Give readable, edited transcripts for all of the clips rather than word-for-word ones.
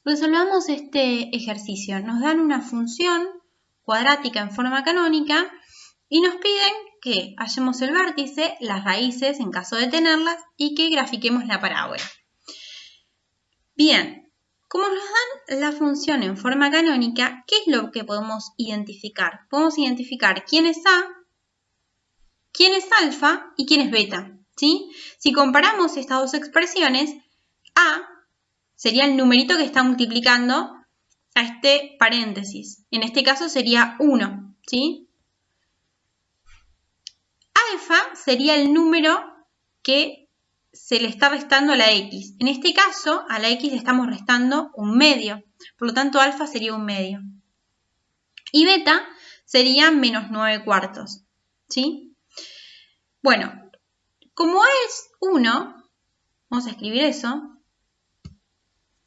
Resolvamos este ejercicio. Nos dan una función cuadrática en forma canónica y nos piden que hallemos el vértice, las raíces en caso de tenerlas y que grafiquemos la parábola. Bien, como nos dan la función en forma canónica, ¿qué es lo que podemos identificar? Podemos identificar quién es A, quién es alfa y quién es beta, ¿sí? Si comparamos estas dos expresiones, A sería el numerito que está multiplicando a este paréntesis. En este caso sería 1, ¿sí? Alfa sería el número que se le está restando a la x. En este caso, a la x le estamos restando un medio. Por lo tanto, alfa sería un medio. Y beta sería menos 9 cuartos, ¿sí? Bueno, como A es 1, vamos a escribir eso.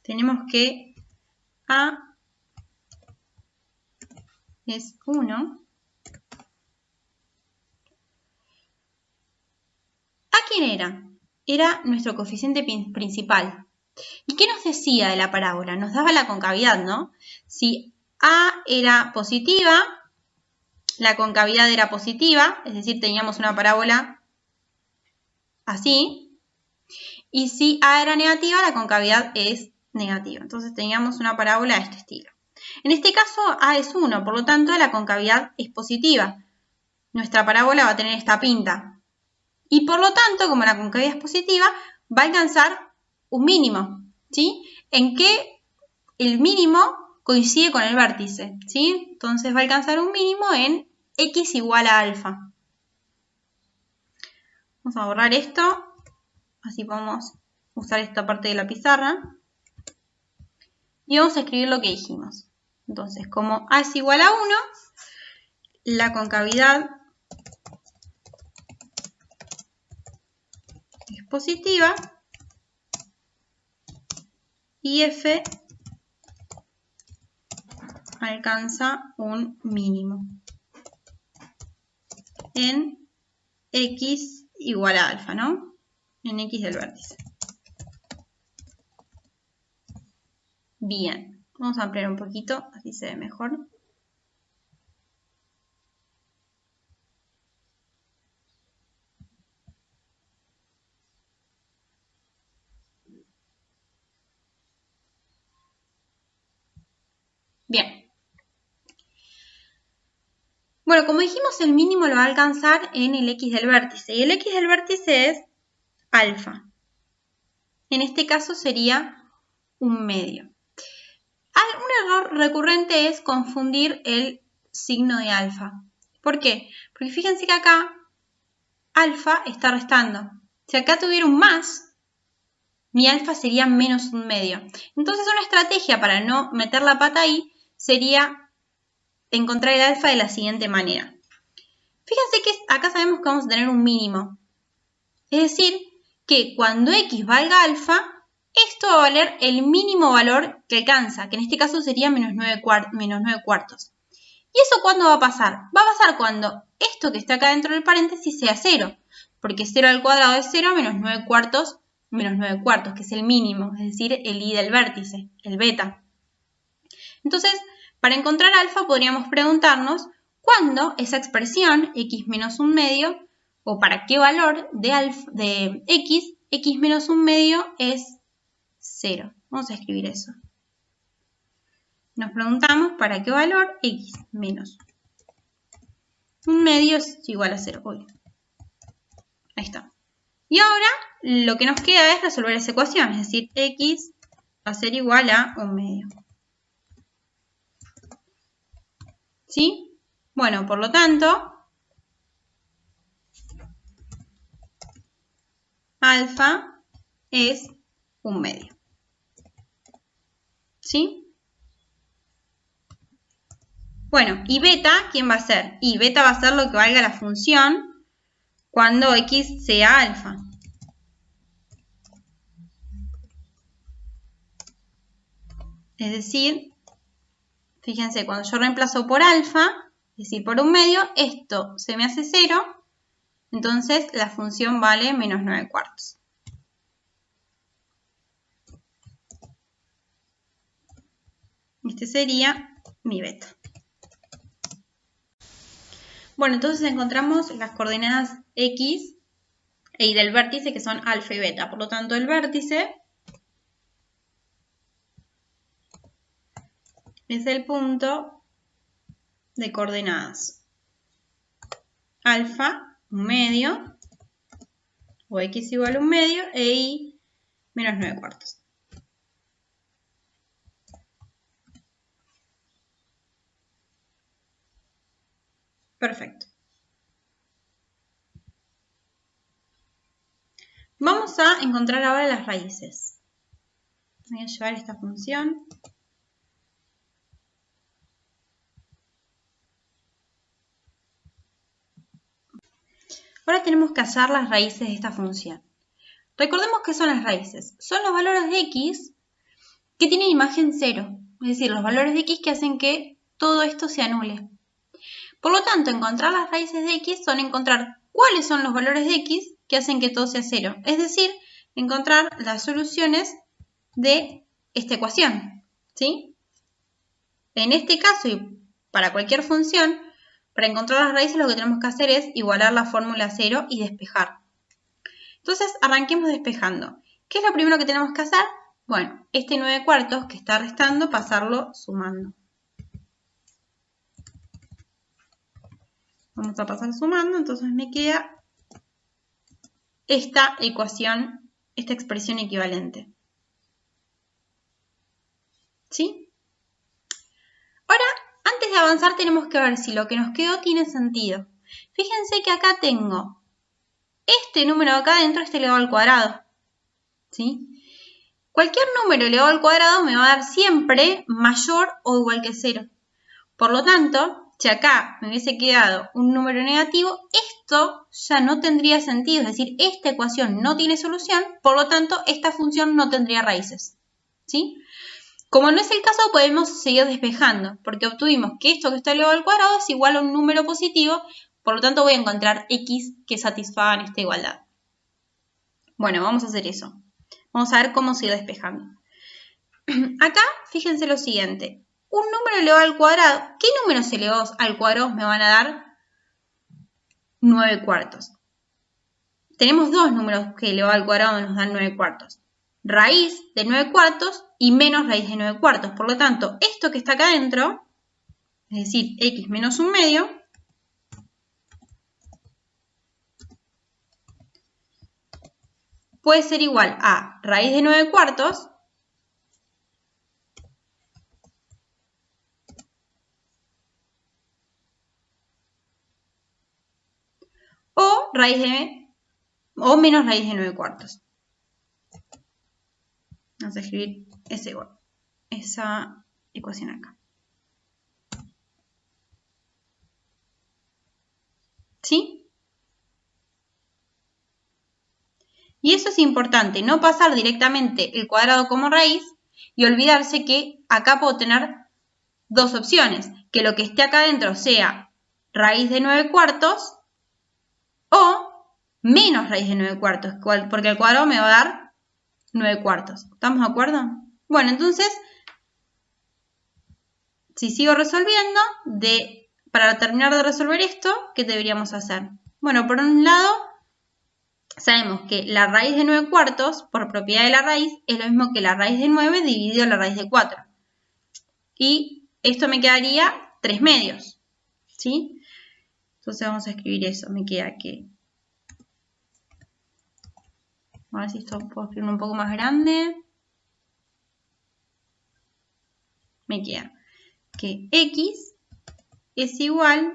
Tenemos que A es 1. ¿A quién era? Era nuestro coeficiente principal. ¿Y qué nos decía de la parábola? Nos daba la concavidad, ¿no? Si A era positiva, la concavidad era positiva, es decir, teníamos una parábola así. Y si A era negativa, la concavidad es negativa. Entonces teníamos una parábola de este estilo. En este caso, A es 1, por lo tanto, la concavidad es positiva. Nuestra parábola va a tener esta pinta. Y por lo tanto, como la concavidad es positiva, va a alcanzar un mínimo, ¿sí? En que el mínimo coincide con el vértice, ¿sí? Entonces va a alcanzar un mínimo en x igual a alfa. Vamos a borrar esto, así podemos usar esta parte de la pizarra. Y vamos a escribir lo que dijimos. Entonces, como A es igual a 1, la concavidad es positiva y F alcanza un mínimo en x igual a alfa, ¿no? En x del vértice. Bien, vamos a ampliar un poquito, así se ve mejor. Bien. Bueno, como dijimos, el mínimo lo va a alcanzar en el x del vértice. Y el x del vértice es alfa. En este caso sería un medio. Un error recurrente es confundir el signo de alfa. ¿Por qué? Porque fíjense que acá alfa está restando. Si acá tuviera un más, mi alfa sería menos un medio. Entonces una estrategia para no meter la pata ahí sería encontrar el alfa de la siguiente manera. Fíjense que acá sabemos que vamos a tener un mínimo. Es decir, que cuando x valga alfa, esto va a valer el mínimo valor que alcanza, que en este caso sería menos 9 cuartos. ¿Y eso cuándo va a pasar? Va a pasar cuando esto que está acá dentro del paréntesis sea 0, porque 0 al cuadrado es 0 menos 9 cuartos, que es el mínimo, es decir, el i del vértice, el beta. Entonces, para encontrar alfa podríamos preguntarnos cuándo esa expresión x menos un medio, o para qué valor de x menos un medio es 0. Vamos a escribir eso. Nos preguntamos para qué valor x menos un medio es igual a 0. Uy. Ahí está. Y ahora lo que nos queda es resolver esa ecuación, es decir, x va a ser igual a un medio. ¿Sí? Bueno, por lo tanto, alfa es un medio. ¿Sí? Bueno, y beta, ¿quién va a ser? Y beta va a ser lo que valga la función cuando x sea alfa. Es decir, fíjense, cuando yo reemplazo por alfa, es decir, por un medio, esto se me hace 0, entonces la función vale menos 9 cuartos. Este sería mi beta. Bueno, entonces encontramos las coordenadas X y del vértice que son alfa y beta. Por lo tanto, el vértice es el punto de coordenadas alfa, 1 medio, o X igual a 1 medio, e Y menos 9 cuartos. Perfecto. Vamos a encontrar ahora las raíces. Voy a llevar esta función. Ahora tenemos que hallar las raíces de esta función. Recordemos qué son las raíces. Son los valores de x que tienen imagen 0. Es decir, los valores de x que hacen que todo esto se anule. Por lo tanto, encontrar las raíces de x son encontrar cuáles son los valores de x que hacen que todo sea 0. Es decir, encontrar las soluciones de esta ecuación, ¿sí? En este caso y para cualquier función, para encontrar las raíces lo que tenemos que hacer es igualar la fórmula 0 y despejar. Entonces, arranquemos despejando. ¿Qué es lo primero que tenemos que hacer? Bueno, este 9 cuartos que está restando, pasarlo sumando. Vamos a pasar sumando, entonces me queda esta ecuación, esta expresión equivalente. ¿Sí? Ahora, antes de avanzar tenemos que ver si lo que nos quedó tiene sentido. Fíjense que acá tengo este número acá adentro, este elevado al cuadrado. ¿Sí? Cualquier número elevado al cuadrado me va a dar siempre mayor o igual que 0. Por lo tanto, si acá me hubiese quedado un número negativo, esto ya no tendría sentido. Es decir, esta ecuación no tiene solución, por lo tanto, esta función no tendría raíces. ¿Sí? Como no es el caso, podemos seguir despejando, porque obtuvimos que esto que está elevado al cuadrado es igual a un número positivo, por lo tanto voy a encontrar x que satisfagan esta igualdad. Bueno, vamos a hacer eso. Vamos a ver cómo sigo despejando. Acá, fíjense lo siguiente. Un número elevado al cuadrado. ¿Qué números elevados al cuadrado me van a dar 9 cuartos? Tenemos dos números que elevado al cuadrado nos dan 9 cuartos. Raíz de 9 cuartos y menos raíz de 9 cuartos. Por lo tanto, esto que está acá adentro, es decir, x menos 1 medio, puede ser igual a raíz de 9 cuartos o menos raíz de 9 cuartos. Vamos a escribir esa ecuación acá. ¿Sí? Y eso es importante, no pasar directamente el cuadrado como raíz y olvidarse que acá puedo tener dos opciones. Que lo que esté acá adentro sea raíz de 9 cuartos o menos raíz de 9 cuartos, porque el cuadrado me va a dar 9 cuartos. ¿Estamos de acuerdo? Bueno, entonces, si sigo resolviendo, para terminar de resolver esto, ¿qué deberíamos hacer? Bueno, por un lado, sabemos que la raíz de 9 cuartos, por propiedad de la raíz, es lo mismo que la raíz de 9 dividido la raíz de 4. Y esto me quedaría 3 medios, ¿sí? Entonces vamos a escribir eso. Me queda que... A ver si esto puedo escribirlo un poco más grande. Me queda que x es igual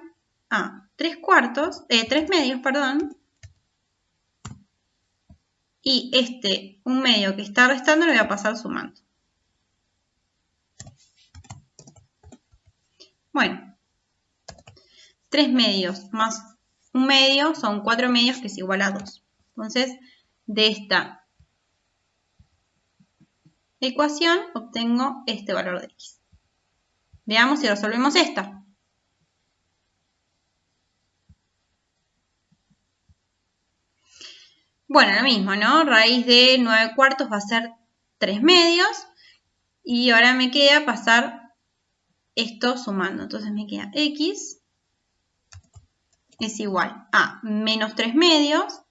a 3 medios, perdón. Y un medio que está restando lo voy a pasar sumando. Bueno, 3 medios más un medio son 4 medios, que es igual a 2. Entonces, de esta ecuación obtengo este valor de x. Veamos si resolvemos esta. Bueno, lo mismo, ¿no? Raíz de 9 cuartos va a ser 3 medios. Y ahora me queda pasar esto sumando. Entonces me queda x es igual a menos 3 medios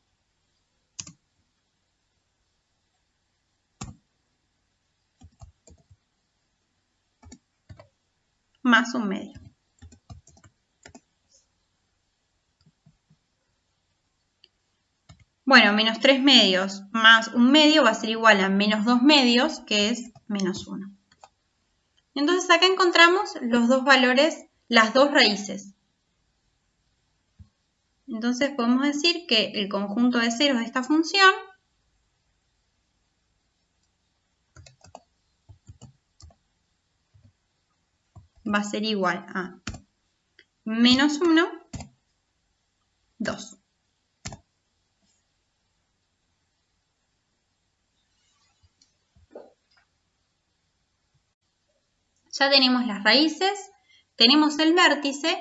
más 1 medio. Bueno, menos 3 medios más 1 medio va a ser igual a menos 2 medios, que es menos 1. Entonces acá encontramos los dos valores, las dos raíces. Entonces podemos decir que el conjunto de ceros de esta función va a ser igual a menos 1, 2. Ya tenemos las raíces, tenemos el vértice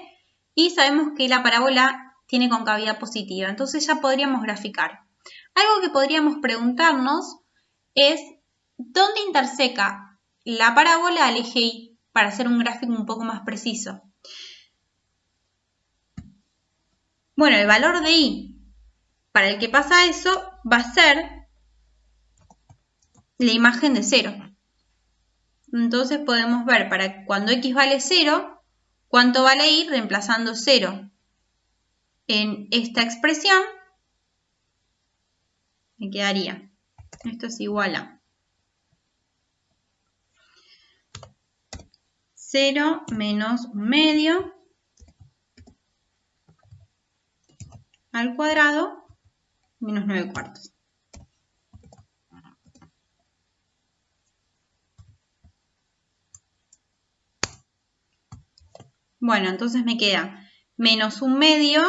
y sabemos que la parábola tiene concavidad positiva. Entonces ya podríamos graficar. Algo que podríamos preguntarnos es ¿dónde interseca la parábola al eje Y? Para hacer un gráfico un poco más preciso. Bueno, el valor de Y para el que pasa eso va a ser la imagen de 0. Entonces podemos ver para cuando x vale 0, cuánto vale Y reemplazando 0 en esta expresión. Me quedaría, esto es igual a 0 menos 1 medio al cuadrado menos 9 cuartos. Bueno, entonces me queda menos 1 medio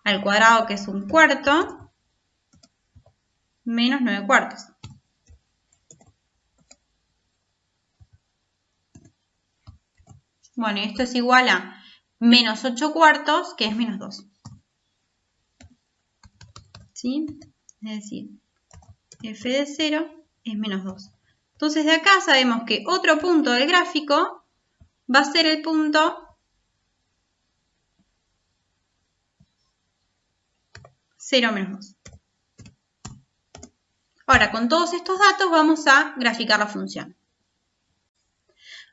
al cuadrado, que es 1 cuarto, menos 9 cuartos. Bueno, esto es igual a menos 8 cuartos, que es menos 2. ¿Sí? Es decir, f de 0 es menos 2. Entonces de acá sabemos que otro punto del gráfico va a ser el punto 0 menos 2. Ahora, con todos estos datos vamos a graficar la función.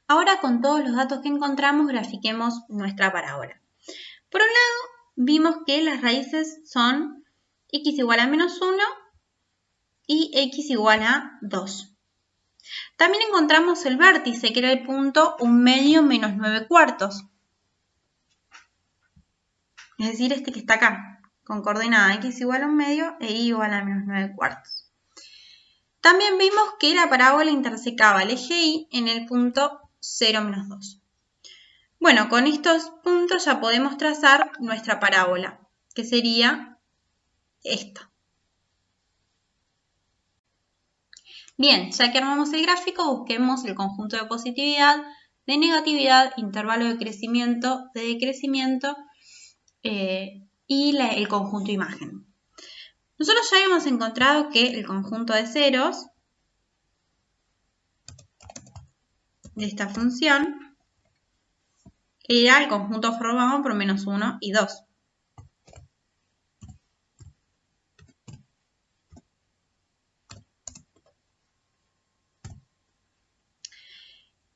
Ahora, con todos los datos que encontramos, grafiquemos nuestra parábola. Por un lado, vimos que las raíces son x igual a menos 1 y x igual a 2. También encontramos el vértice, que era el punto 1 medio menos 9 cuartos. Es decir, este que está acá, con coordenada x igual a 1 medio e y igual a menos 9 cuartos. También vimos que la parábola intersecaba el eje Y en el punto 0 menos 2. Bueno, con estos puntos ya podemos trazar nuestra parábola, que sería esta. Bien, ya que armamos el gráfico, busquemos el conjunto de positividad, de negatividad, intervalo de crecimiento, de decrecimiento y el conjunto imagen. Nosotros ya habíamos encontrado que el conjunto de ceros de esta función era el conjunto formado por menos 1 y 2.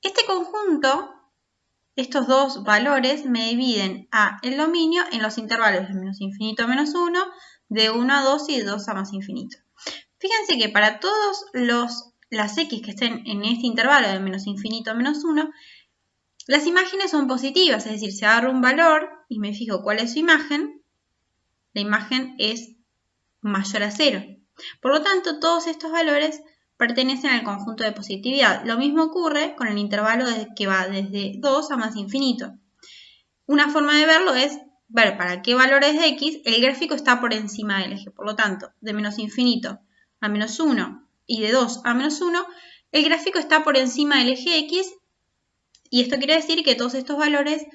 Este conjunto, estos dos valores, me dividen el dominio en los intervalos de menos infinito a menos 1, de 1 a 2 y de 2 a más infinito. Fíjense que para todas las x que estén en este intervalo de menos infinito a menos 1, las imágenes son positivas, es decir, si agarro un valor y me fijo cuál es su imagen, la imagen es mayor a 0. Por lo tanto, todos estos valores pertenecen al conjunto de positividad. Lo mismo ocurre con el intervalo que va desde 2 a más infinito. Una forma de verlo es ver para qué valores de x el gráfico está por encima del eje. Por lo tanto, de menos infinito a menos 1 y de 2 a menos 1, el gráfico está por encima del eje x y esto quiere decir que todos estos valores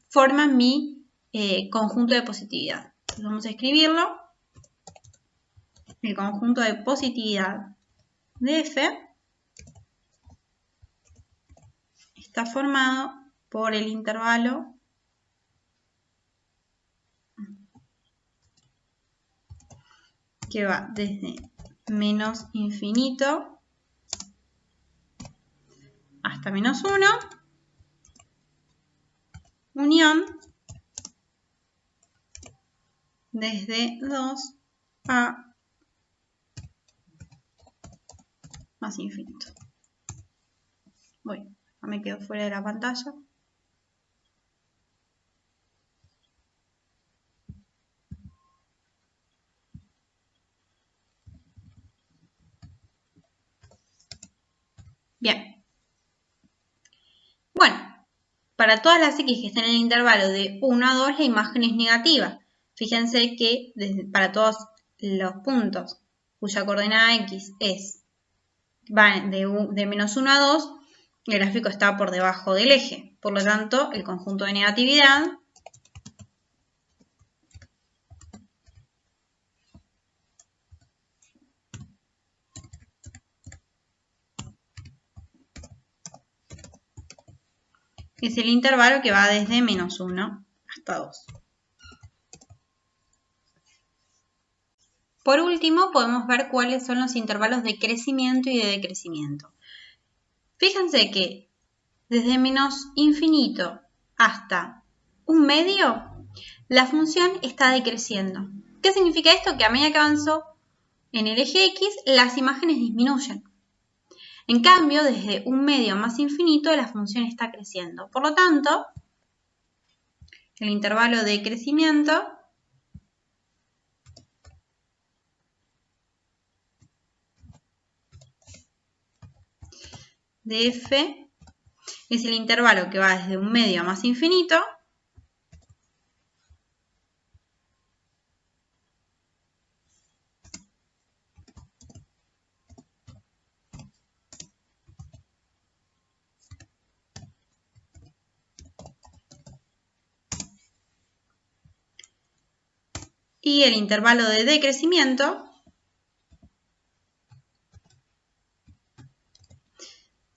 forman mi conjunto de positividad. Entonces vamos a escribirlo. El conjunto de positividad de f está formado por el intervalo que va desde menos infinito hasta menos 1, unión desde 2 a más infinito. Bueno, ya me quedo fuera de la pantalla. Bien. Bueno, para todas las x que estén en el intervalo de 1 a 2, la imagen es negativa. Fíjense que para todos los puntos cuya coordenada x va de menos 1 a 2, el gráfico está por debajo del eje. Por lo tanto, el conjunto de negatividad es el intervalo que va desde menos 1 hasta 2. Por último, podemos ver cuáles son los intervalos de crecimiento y de decrecimiento. Fíjense que desde menos infinito hasta un medio, la función está decreciendo. ¿Qué significa esto? Que a medida que avanzo en el eje X, las imágenes disminuyen. En cambio, desde un medio más infinito, la función está creciendo. Por lo tanto, el intervalo de crecimiento de f es el intervalo que va desde un medio a más infinito y el intervalo de decrecimiento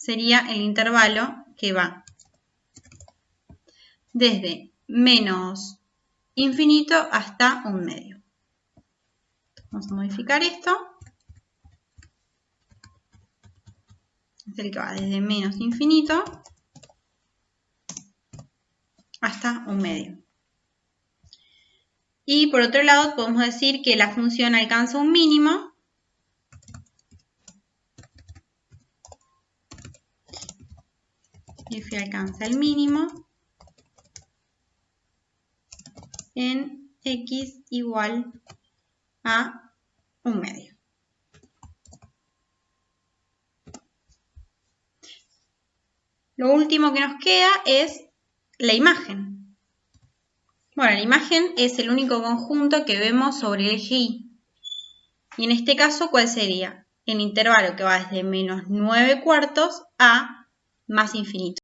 sería el intervalo que va desde menos infinito hasta un medio. Vamos a modificar esto. Es el que va desde menos infinito hasta un medio. Y por otro lado podemos decir que la función alcanza un mínimo f alcanza el mínimo en x igual a un medio. Lo último que nos queda es la imagen. Bueno, la imagen es el único conjunto que vemos sobre el eje Y. Y en este caso, ¿cuál sería? El intervalo que va desde menos 9 cuartos a más infinito.